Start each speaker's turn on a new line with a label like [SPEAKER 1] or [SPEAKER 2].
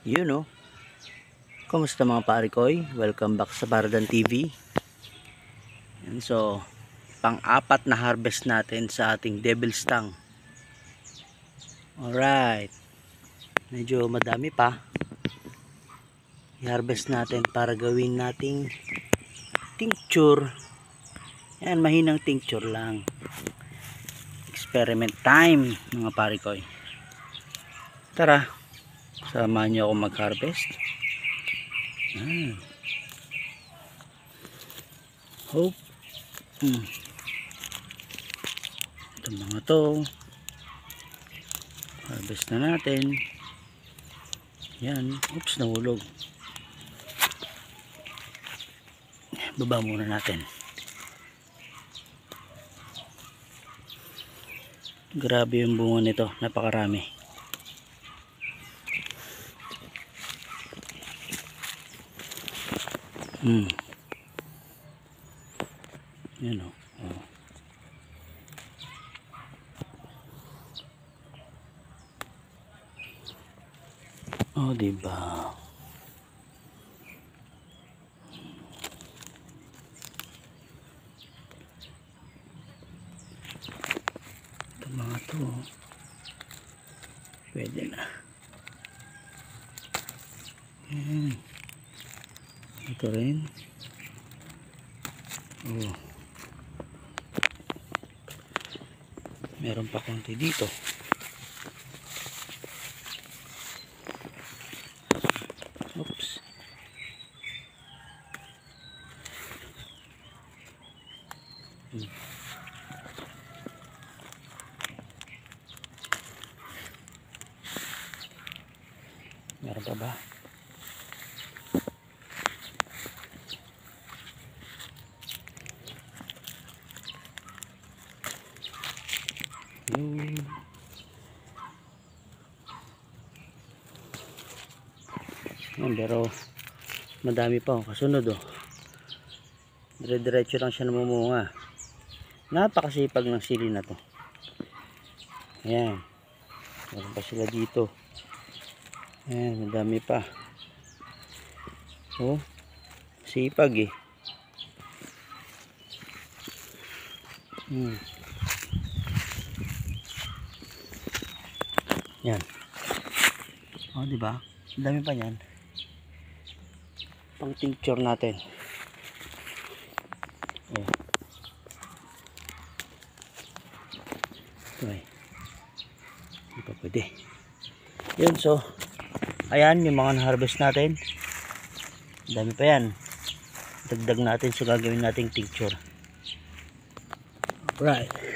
[SPEAKER 1] Yun o. Kumusta mga pare koy? Welcome back sa Baradan TV. And so, pang-apat na harvest natin sa ating devil's tongue. Alright. Medyo madami pa. I-harvest natin para gawin nating tincture. Yan, mahinang tincture lang. Experiment time mga pare koy. Tara, samahan niyo ako mag-harvest. Hope. Ito mga to. Harvest na natin. Yan. Oops, nahulog. Baba muna natin. Grabe yung bunga nito. Napakarami. Yan o. Oh, diba? Ito mga to. Pwede na. Yan. Ito rin. Oh. Meron pa konti dito. Oops. Meron pa ba? Pero madami pa kasunod dire-diretso lang siya namumunga. Napakasipag ng sili na to. Ayan, meron pa sila dito. Ayan, madami pa. Oh, sipag Yan. Oh, diba? Dami pa yan. Pang tincture natin. Oh. Okay. Hindi pa pwede. Yun, so ayan yung mga harvest natin. Dami pa yan. Dagdag natin sa gagawin nating tincture. Right.